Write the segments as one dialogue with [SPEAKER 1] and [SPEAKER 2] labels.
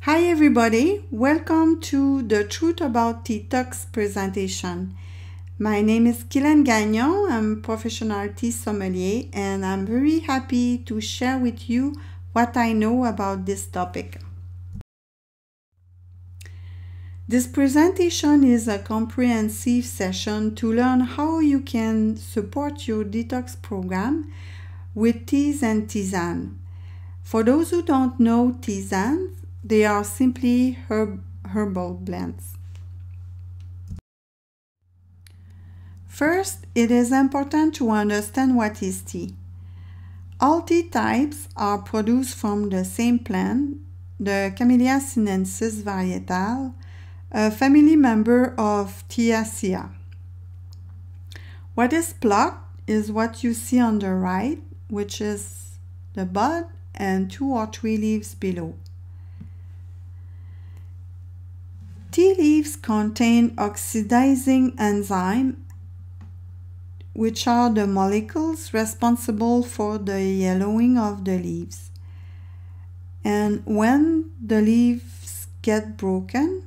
[SPEAKER 1] Hi everybody, welcome to the Truth About Detox presentation. My name is Guylaine Gagnon, I'm a professional tea sommelier and I'm very happy to share with you what I know about this topic. This presentation is a comprehensive session to learn how you can support your detox program with teas and tisanes. For those who don't know tisanes, they are simply herbal blends. First, it is important to understand what is tea. All tea types are produced from the same plant, the Camellia sinensis varietal, a family member of Teaceae. What is plucked is what you see on the right, which is the bud and 2 or 3 leaves below. Tea leaves contain oxidizing enzymes, which are the molecules responsible for the yellowing of the leaves. And when the leaves get broken,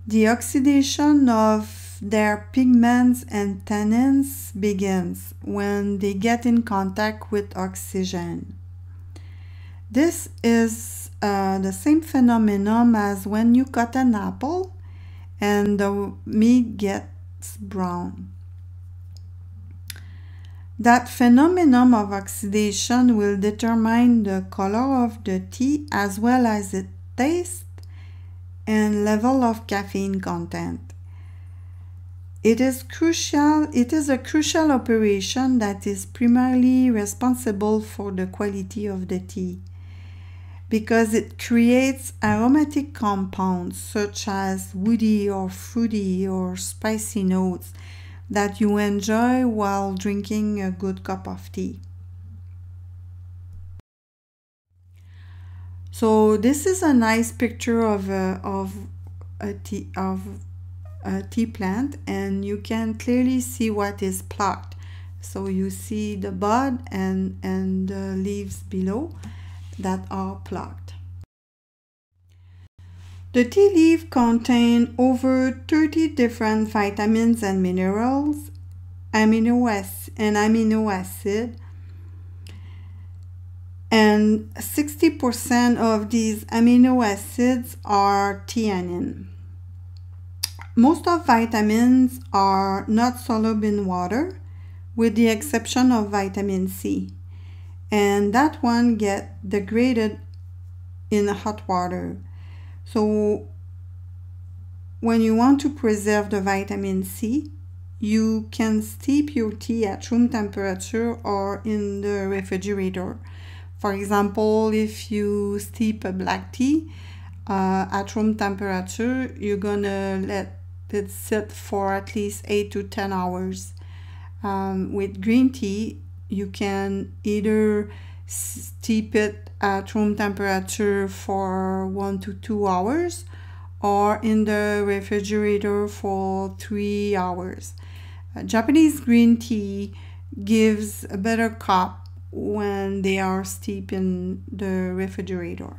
[SPEAKER 1] the oxidation of their pigments and tannins begins when they get in contact with oxygen. This is the same phenomenon as when you cut an apple and the meat gets brown. That phenomenon of oxidation will determine the color of the tea as well as its taste and level of caffeine content. It is a crucial operation that is primarily responsible for the quality of the tea, because it creates aromatic compounds such as woody or fruity or spicy notes that you enjoy while drinking a good cup of tea. So this is a nice picture of a tea plant, and you can clearly see what is plucked. So you see the bud and the leaves below that are plucked. The tea leaf contains over 30 different vitamins and minerals, amino acid, and 60% of these amino acids are theanine. Most of vitamins are not soluble in water, with the exception of vitamin C, and that one gets degraded in hot water. So when you want to preserve the vitamin C, you can steep your tea at room temperature or in the refrigerator. For example, if you steep a black tea at room temperature, you're gonna let it sit for at least 8 to 10 hours. With green tea, you can either steep it at room temperature for 1 to 2 hours or in the refrigerator for 3 hours. Japanese green tea gives a better cup when they are steeped in the refrigerator.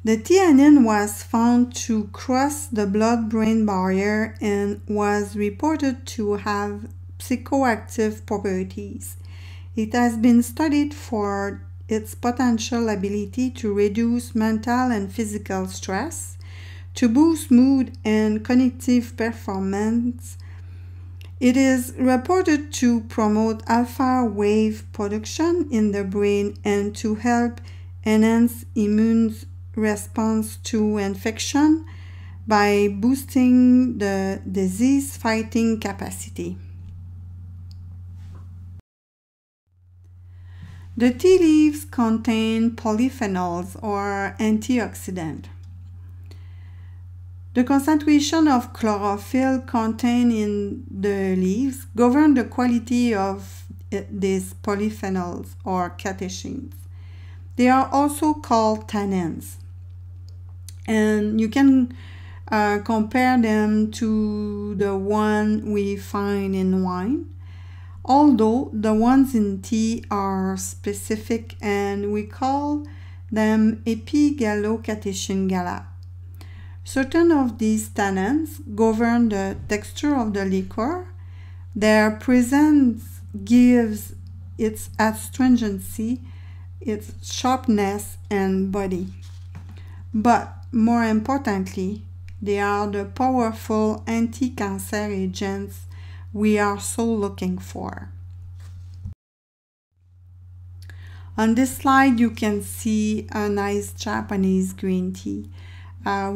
[SPEAKER 1] The theanine was found to cross the blood-brain barrier and was reported to have psychoactive properties. It has been studied for its potential ability to reduce mental and physical stress, to boost mood and cognitive performance. It is reported to promote alpha wave production in the brain and to help enhance immune response to infection by boosting the disease-fighting capacity. The tea leaves contain polyphenols or antioxidants. The concentration of chlorophyll contained in the leaves govern the quality of these polyphenols or catechins. They are also called tannins, and you can compare them to the one we find in wine. although the ones in tea are specific and we call them epigallocatechin gala. Certain of these tannins govern the texture of the liquor. Their presence gives its astringency, its sharpness and body. But more importantly, they are the powerful anti-cancer agents we are so looking for. On this slide, you can see a nice Japanese green tea. I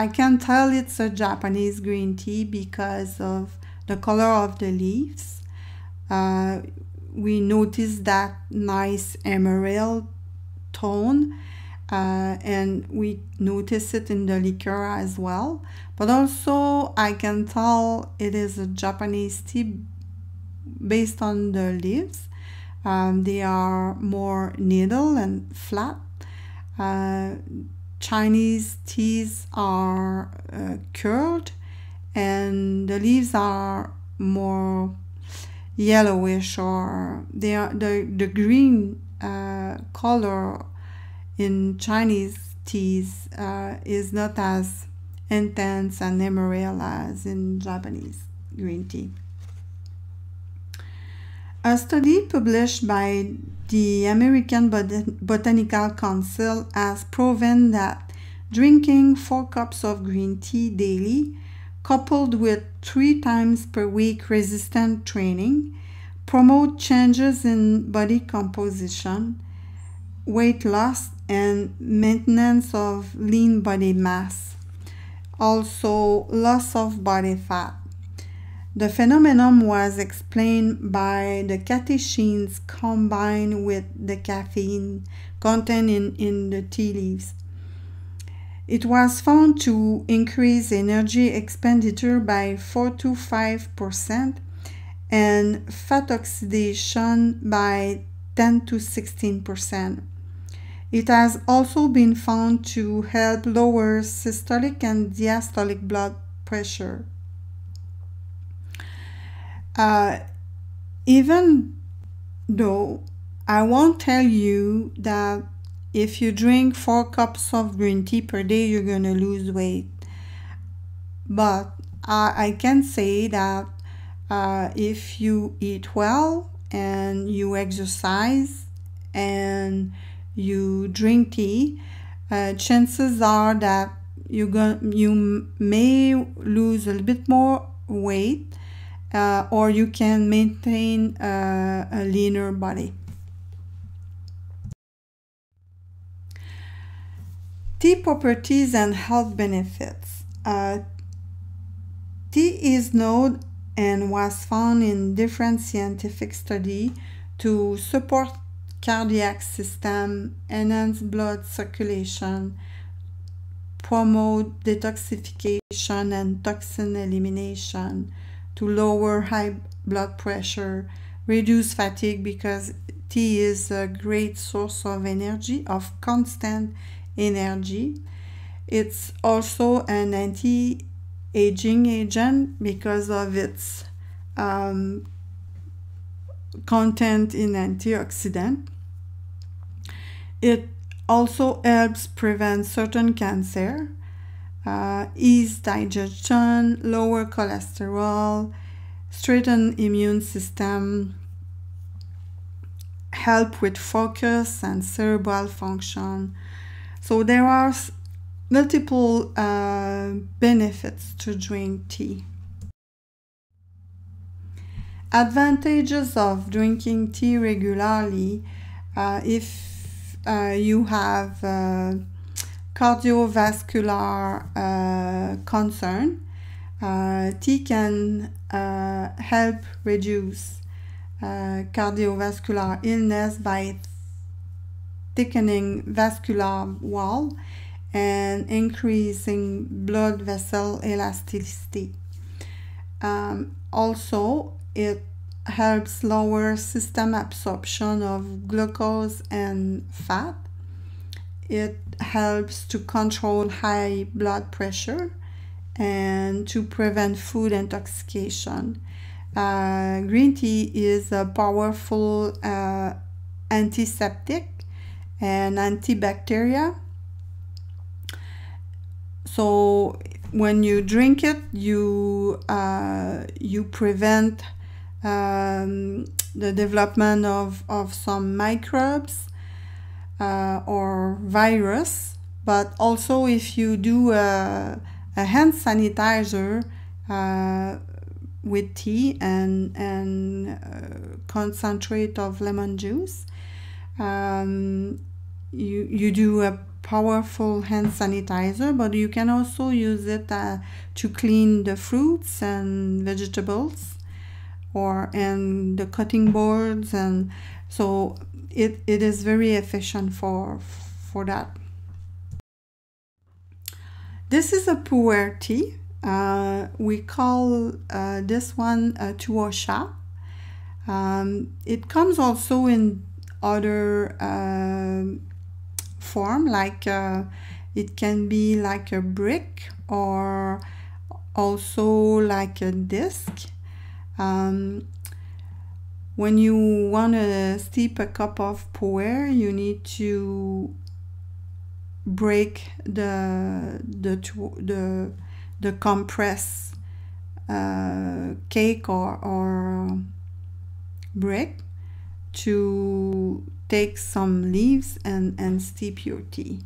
[SPEAKER 1] can tell it's a Japanese green tea because of the color of the leaves. We notice that nice emerald tone, and we notice it in the liquor as well. But also I can tell it is a Japanese tea based on the leaves. They are more needle and flat. Chinese teas are curled, and the leaves are more yellowish, or they are the green color in Chinese teas is not as intense and emerald as in Japanese green tea. A study published by the American Botanical Council has proven that drinking 4 cups of green tea daily, coupled with 3 times per week resistance training, promote changes in body composition, weight loss, and maintenance of lean body mass. Also, loss of body fat. The phenomenon was explained by the catechins combined with the caffeine contained in the tea leaves. It was found to increase energy expenditure by 4 to 5% and fat oxidation by 10 to 16%. It has also been found to help lower systolic and diastolic blood pressure. Even though I won't tell you that if you drink 4 cups of green tea per day, you're going to lose weight. But I can say that if you eat well and you exercise and you drink tea, chances are that you may lose a little bit more weight, or you can maintain a leaner body. Tea properties and health benefits. Tea is known and was found in different scientific studies to support cardiac system, enhance blood circulation, promote detoxification and toxin elimination, to lower high blood pressure, reduce fatigue, because tea is a great source of energy, of constant energy. It's also an anti-aging agent because of its content in antioxidant. It also helps prevent certain cancer, ease digestion, lower cholesterol, strengthen immune system, help with focus and cerebral function. So there are multiple benefits to drink tea. Advantages of drinking tea regularly. If you have cardiovascular concern, tea can help reduce cardiovascular illness by thickening vascular wall and increasing blood vessel elasticity. Also, it helps lower system absorption of glucose and fat. It helps to control high blood pressure and to prevent food intoxication. green tea is a powerful antiseptic and antibacterial. So when you drink it, you prevent the development of some microbes or virus. But also if you do a hand sanitizer with tea and concentrate of lemon juice, you do a powerful hand sanitizer, but you can also use it to clean the fruits and vegetables and the cutting boards, and so it is very efficient for that. This is a pu'er tea. We call this one a tuosha. It comes also in other form, like it can be like a brick or also like a disc. When you want to steep a cup of pu'er, you need to break the compress cake or brick to take some leaves and steep your tea.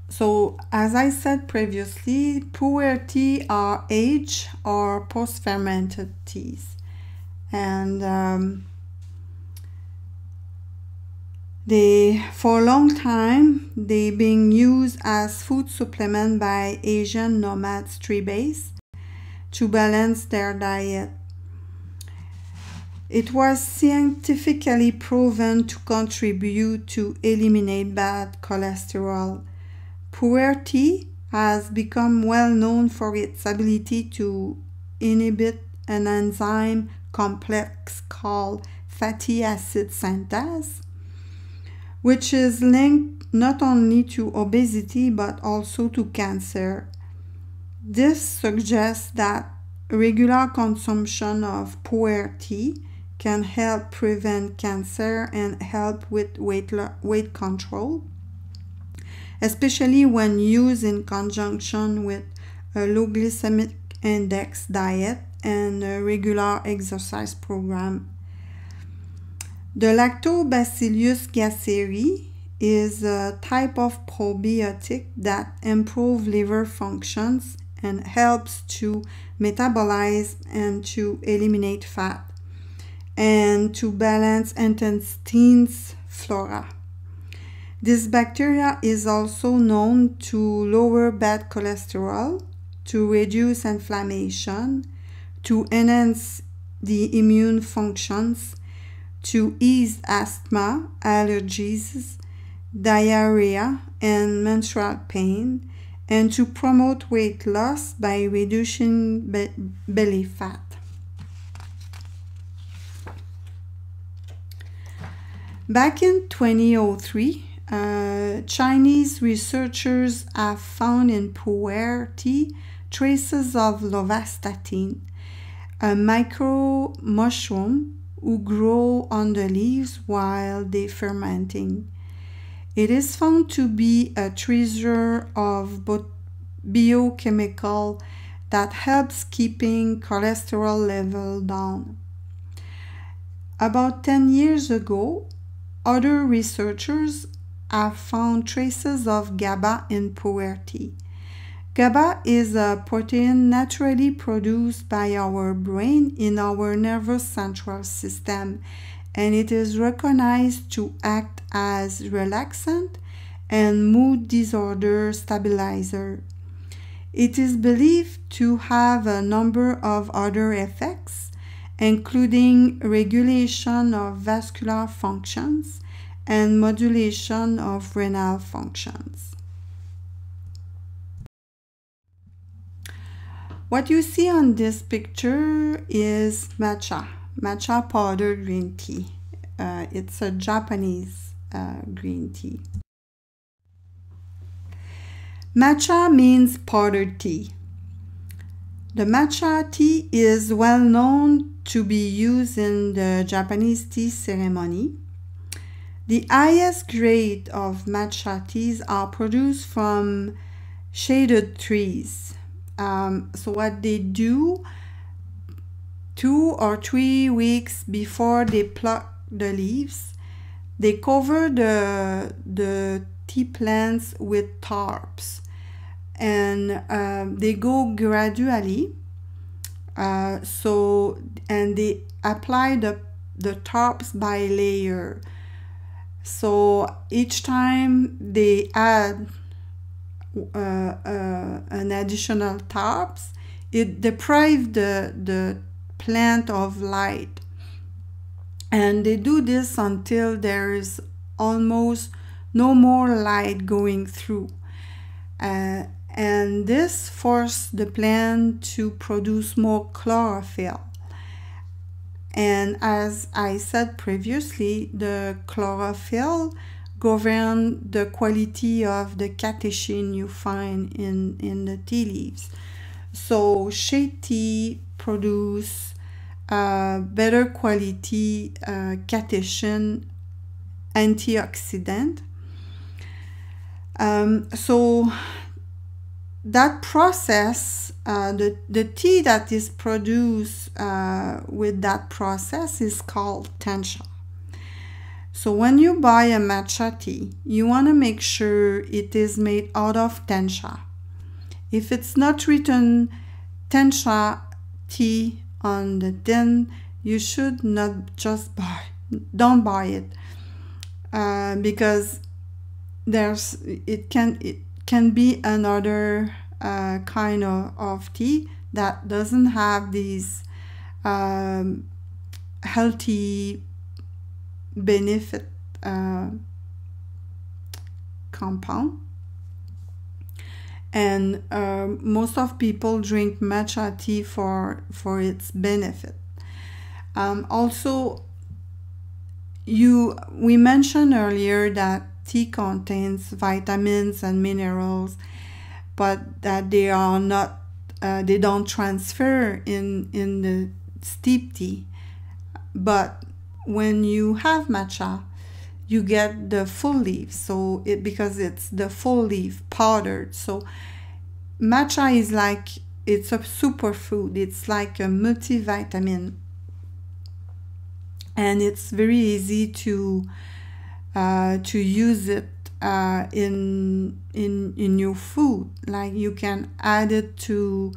[SPEAKER 1] So as I said previously, pu'er tea are aged or post-fermented teas, and for a long time they being used as food supplement by Asian nomads tree-based to balance their diet. It was scientifically proven to contribute to eliminate bad cholesterol. Pu'er tea has become well known for its ability to inhibit an enzyme complex called fatty acid synthase, which is linked not only to obesity but also to cancer. This suggests that regular consumption of pu'er tea can help prevent cancer and help with weight control, especially when used in conjunction with a low glycemic index diet and a regular exercise program. The Lactobacillus gasseri is a type of probiotic that improves liver functions and helps to metabolize and to eliminate fat and to balance intestine's flora. This bacteria is also known to lower bad cholesterol, to reduce inflammation, to enhance the immune functions, to ease asthma, allergies, diarrhea, and menstrual pain, and to promote weight loss by reducing belly fat. Back in 2003, Chinese researchers have found in pu'er tea traces of lovastatin, a micro mushroom who grow on the leaves while they fermenting. It is found to be a treasure of biochemical that helps keeping cholesterol level down. About 10 years ago, other researchers have found traces of GABA in pu'er tea. GABA is a protein naturally produced by our brain in our nervous central system, and it is recognized to act as relaxant and mood disorder stabilizer. It is believed to have a number of other effects, including regulation of vascular functions and modulation of renal functions. What you see on this picture is matcha powdered green tea. It's a Japanese green tea. Matcha means powdered tea. The matcha tea is well known to be used in the Japanese tea ceremony. The highest grade of matcha teas are produced from shaded trees. So what they do, 2 or 3 weeks before they pluck the leaves, they cover the tea plants with tarps, and they go gradually. And they apply the tarps by layer. So each time they add an additional tarps, it deprives the plant of light, and they do this until there is almost no more light going through, and this forces the plant to produce more chlorophyll. And as I said previously, the chlorophyll governs the quality of the catechin you find in the tea leaves. So shade tea produce better quality catechin antioxidant. So that process, the tea that is produced with that process is called tencha. So when you buy a matcha tea, you want to make sure it is made out of tencha. If it's not written tencha tea on the tin, you should not just don't buy it, because it can be another kind of tea that doesn't have these healthy benefit compound. And most of people drink matcha tea for its benefit. Also, we mentioned earlier that tea contains vitamins and minerals, but that they are not, they don't transfer in the steep tea. But when you have matcha, you get the full leaf, so because it's the full leaf powdered. So matcha is like, it's a superfood. It's like a multivitamin, and it's very easy to use it in your food. Like, you can add it to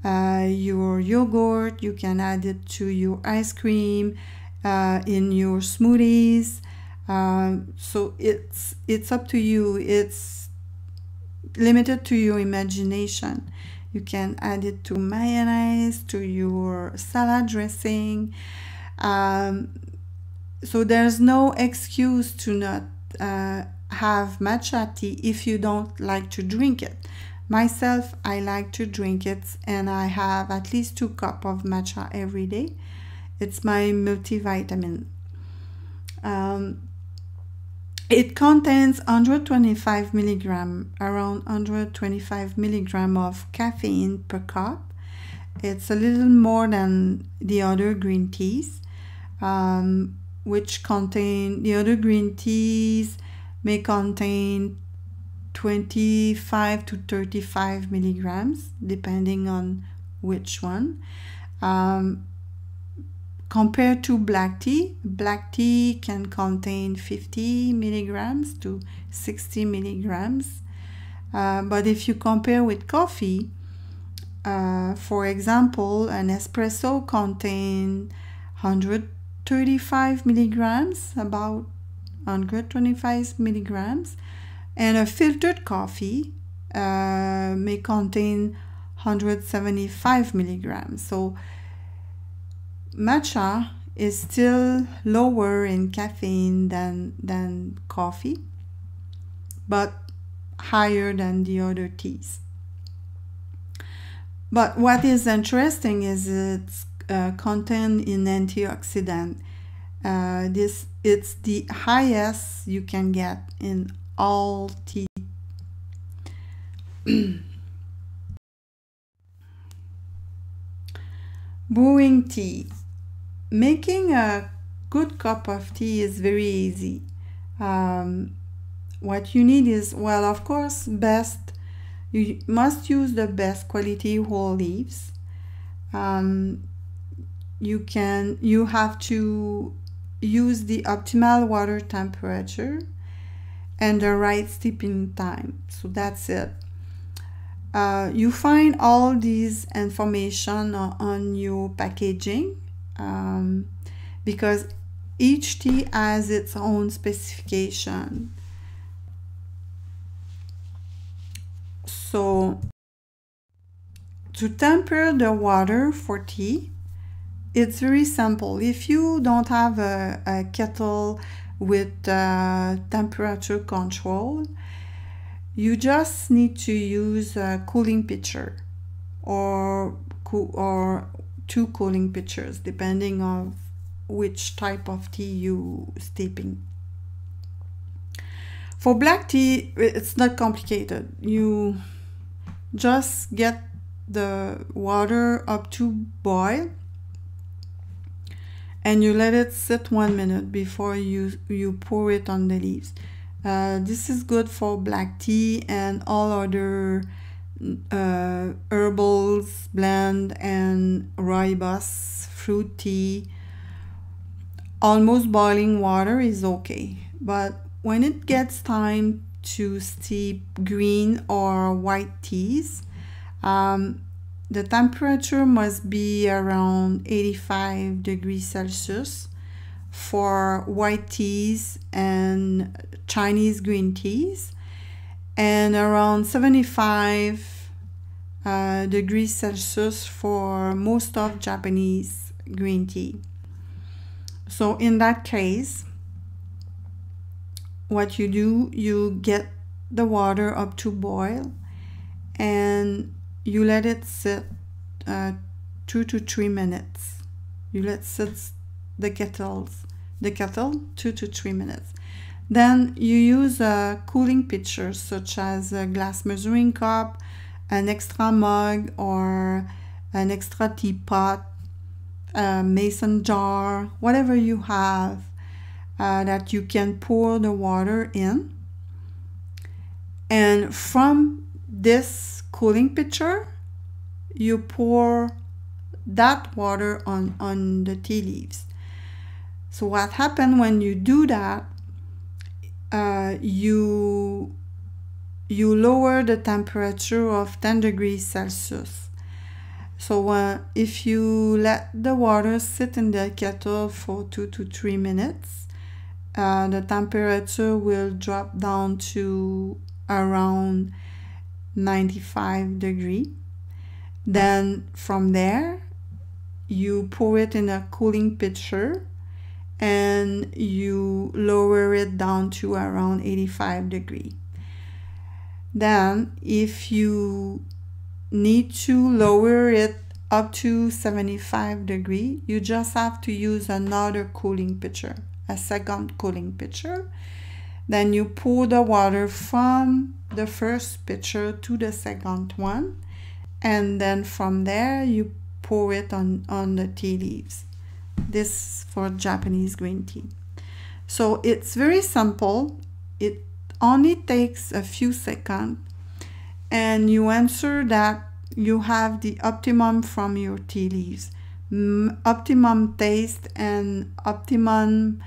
[SPEAKER 1] your yogurt, you can add it to your ice cream, in your smoothies. So it's up to you. It's limited to your imagination. You can add it to mayonnaise, to your salad dressing. So there's no excuse to not have matcha tea if you don't like to drink it. Myself, I like to drink it, and I have at least 2 cups of matcha every day. It's my multivitamin. It contains 125 milligram, around 125 milligram of caffeine per cup. It's a little more than the other green teas, which contain, the other green teas may contain 25 to 35 milligrams, depending on which one. Compared to black tea can contain 50 milligrams to 60 milligrams. But if you compare with coffee, for example, an espresso contains 135 milligrams, about 125 milligrams, and a filtered coffee may contain 175 milligrams. So matcha is still lower in caffeine than coffee, but higher than the other teas. But what is interesting is its content in antioxidant. It's the highest you can get in all tea. Brewing tea. Making a good cup of tea is very easy. What you need is, well, of course, you must use the best quality whole leaves. You have to use the optimal water temperature and the right steeping time. So that's it. You find all these information on your packaging, because each tea has its own specification. So to temper the water for tea, it's very simple. If you don't have a kettle with temperature control, you just need to use a cooling pitcher or two cooling pitchers, depending on which type of tea you steeping. For black tea, it's not complicated. You just get the water up to boil and you let it sit 1 minute before you pour it on the leaves. This is good for black tea and all other herbals, blend, and rooibos, fruit tea. Almost boiling water is okay, but when it gets time to steep green or white teas, the temperature must be around 85 degrees Celsius for white teas and Chinese green teas, and around 75 degrees Celsius for most of Japanese green tea. So in that case, what you do, you get the water up to boil and you let it sit 2 to 3 minutes. You let sit the kettle 2 to 3 minutes. Then you use a cooling pitcher, such as a glass measuring cup, an extra mug, or an extra teapot, a mason jar, whatever you have that you can pour the water in. And from this cooling pitcher, you pour that water on the tea leaves. So what happens when you do that, you lower the temperature of 10 degrees Celsius. So if you let the water sit in the kettle for 2 to 3 minutes, the temperature will drop down to around 95 degrees. Then from there, you pour it in a cooling pitcher and you lower it down to around 85 degrees. Then if you need to lower it up to 75 degrees, you just have to use another cooling pitcher, a second cooling pitcher. Then you pour the water from the first pitcher to the second one, and then from there you pour it on the tea leaves. This for Japanese green tea. So it's very simple. It only takes a few seconds, and you ensure that you have the optimum from your tea leaves, optimum taste and optimum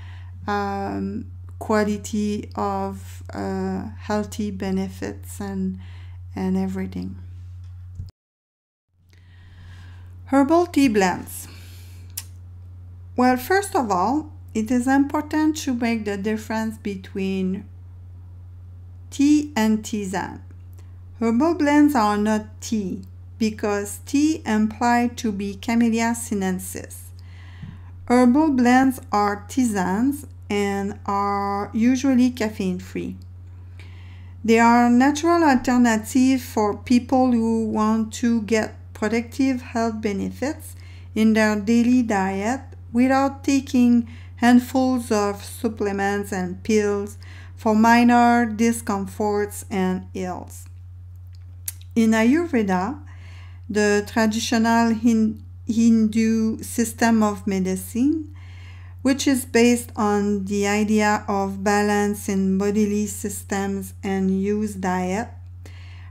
[SPEAKER 1] quality of healthy benefits and everything. Herbal tea blends. Well, first of all, it is important to make the difference between tea and tisane. Herbal blends are not tea because tea implies to be Camellia sinensis. Herbal blends are tisanes and are usually caffeine-free. They are a natural alternative for people who want to get productive health benefits in their daily diet without taking handfuls of supplements and pills for minor discomforts and ills. In Ayurveda, the traditional Hindu system of medicine, which is based on the idea of balance in bodily systems and use diet,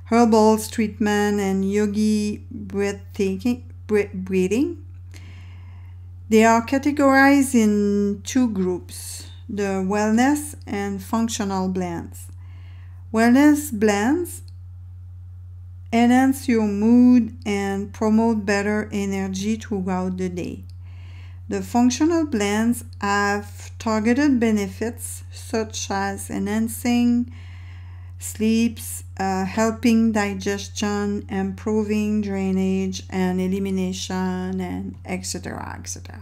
[SPEAKER 1] herbals treatment, and yogi breathing. They are categorized in two groups, the wellness and functional blends. Wellness blends enhance your mood and promote better energy throughout the day. The functional blends have targeted benefits such as enhancing sleeps, helping digestion, improving drainage and elimination, and etc. etc.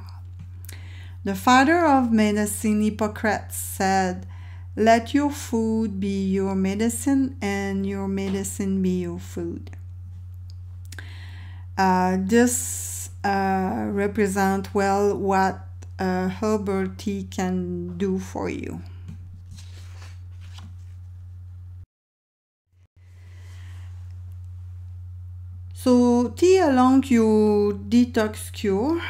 [SPEAKER 1] The father of medicine, Hippocrates, said, "Let your food be your medicine and your medicine be your food." This represents well what herbal tea can do for you. So tea along your detox cure.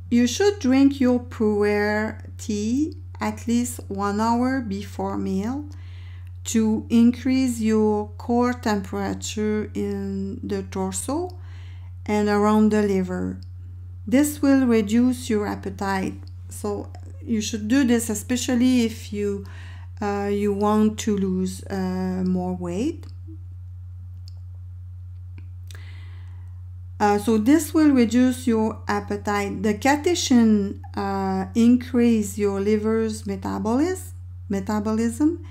[SPEAKER 1] You should drink your pu'er tea at least 1 hour before meal to increase your core temperature in the torso and around the liver. This will reduce your appetite. So you should do this especially if you want to lose more weight. So this will reduce your appetite. The catechin increase your liver's metabolism,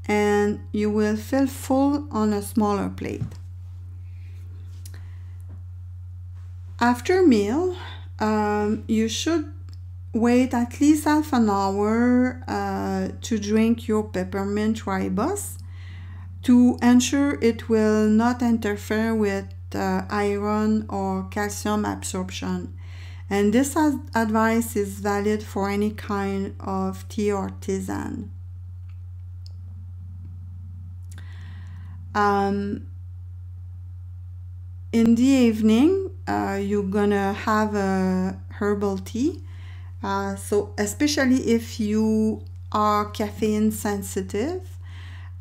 [SPEAKER 1] and you will feel full on a smaller plate. After meal, you should wait at least half an hour to drink your peppermint rooibos to ensure it will not interfere with iron or calcium absorption. And this advice is valid for any kind of tea or tisane. In the evening, you're gonna have a herbal tea. So especially if you are caffeine sensitive,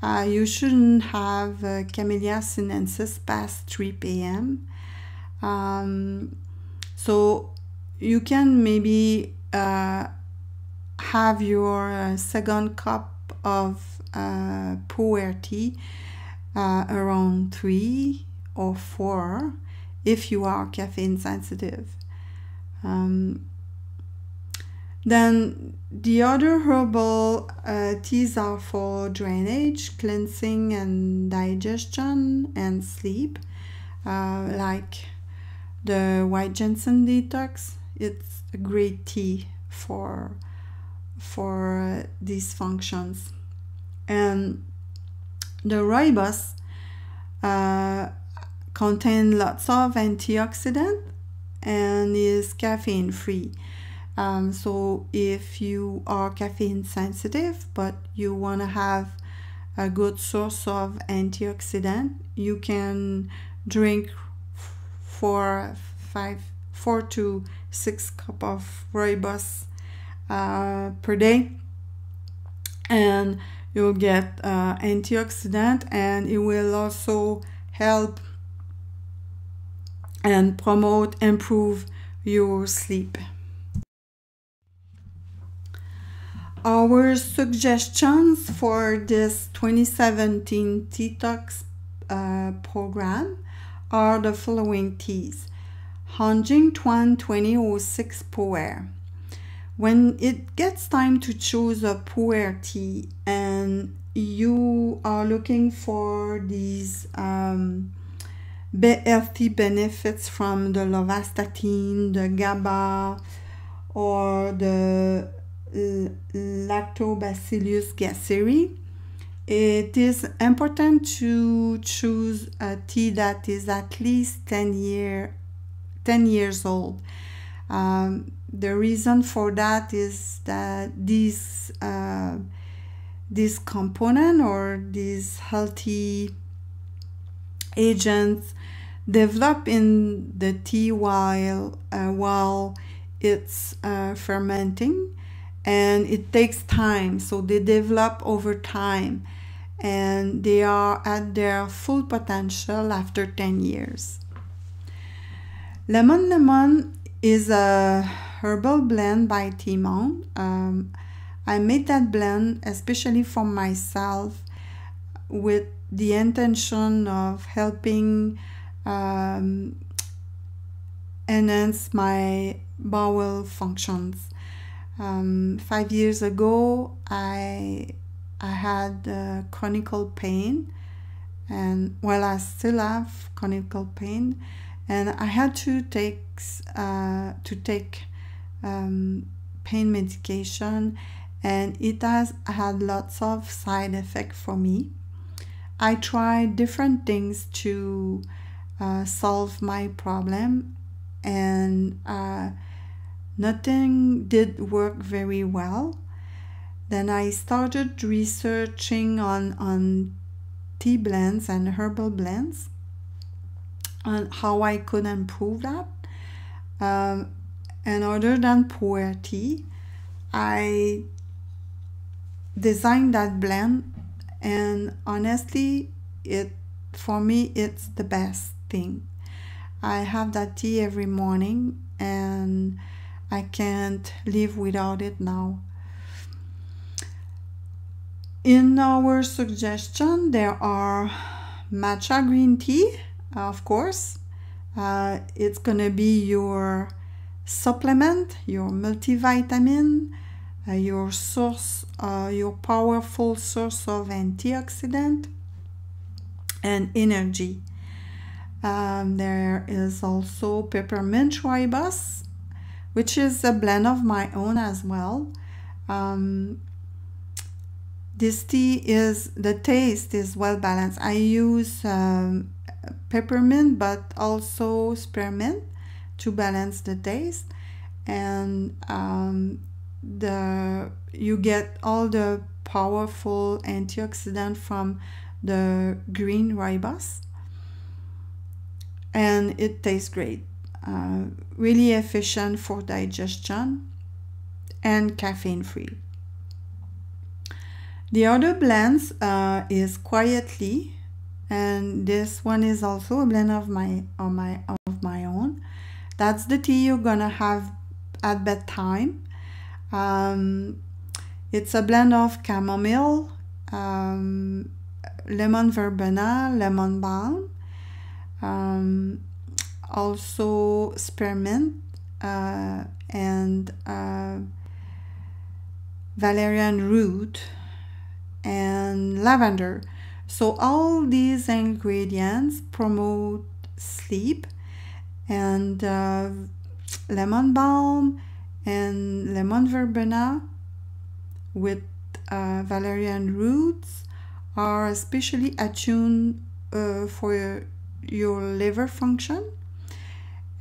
[SPEAKER 1] you shouldn't have Camellia sinensis past 3 p.m. So you can maybe have your second cup of pu'er tea around 3 or 4 if you are caffeine sensitive. Then the other herbal teas are for drainage, cleansing, and digestion and sleep, like the white ginseng detox. It's a great tea for these functions. And the rooibos contain lots of antioxidants and is caffeine free. So if you are caffeine sensitive but you want to have a good source of antioxidant, you can drink 4 to 6 cups of rooibos per day, and you'll get antioxidant, and it will also help and improve your sleep. Our suggestions for this 2017 detox program are the following teas. Hanjing Tuan 2006 pu'er. When it gets time to choose a pu'er tea and you are looking for these healthy benefits from the lovastatin, the GABA, or the Lactobacillus gasseri, it is important to choose a tea that is at least 10 years old. The reason for that is that these component or these healthy agents develop in the tea while it's fermenting, and it takes time, so they develop over time, and they are at their full potential after 10 years. Lemon Lemon is a herbal blend by Timon. I made that blend especially for myself with the intention of helping enhance my bowel functions. 5 years ago, I had chronic pain, and well, I still have chronic pain, and I had to take pain medication, and it has had lots of side effects for me. I tried different things to solve my problem, and nothing did work very well. Then I started researching on tea blends and herbal blends and how I could improve that. And other than pu'er tea, I designed that blend, and honestly, for me it's the best thing. I have that tea every morning, and I can't live without it now. In our suggestion, there are matcha green tea, of course. It's gonna be your supplement, your multivitamin, your source, your powerful source of antioxidant and energy. There is also peppermint rooibos, which is a blend of my own as well. This tea the taste is well balanced. I use peppermint, but also spearmint to balance the taste, and you get all the powerful antioxidant from the green rooibos, and it tastes great. Really efficient for digestion and caffeine free. The other blends is Quietly, and this one is also a blend of my own. That's the tea you're gonna have at bedtime. It's a blend of chamomile, lemon verbena, lemon balm, also spearmint, and valerian root, and lavender. So all these ingredients promote sleep, and lemon balm and lemon verbena with valerian roots are especially attuned for your liver function.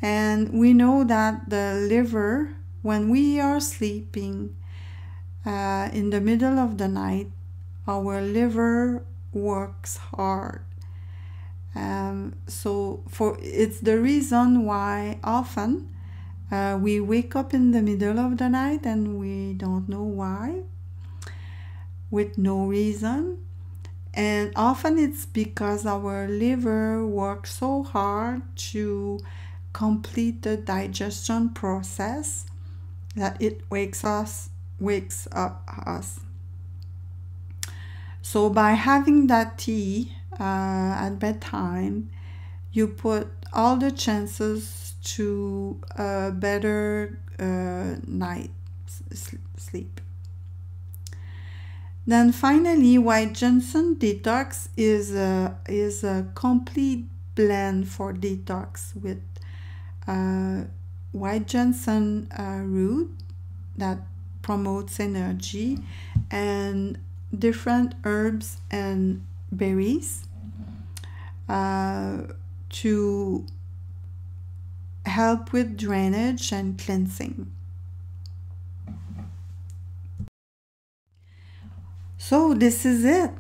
[SPEAKER 1] And we know that the liver, when we are sleeping in the middle of the night, our liver works hard. So it's the reason why often we wake up in the middle of the night and we don't know why, with no reason. And often it's because our liver works so hard to complete the digestion process that it wakes up us. So by having that tea at bedtime, you put all the chances to a better night sleep. Then finally, white ginseng detox is a complete blend for detox with white ginseng root that promotes energy, and different herbs and berries to help with drainage and cleansing. So this is it.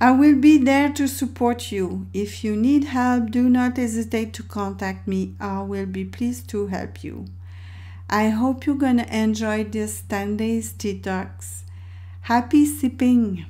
[SPEAKER 1] I will be there to support you. If you need help, do not hesitate to contact me. I will be pleased to help you. I hope you're going to enjoy this 10 days detox. Happy sipping!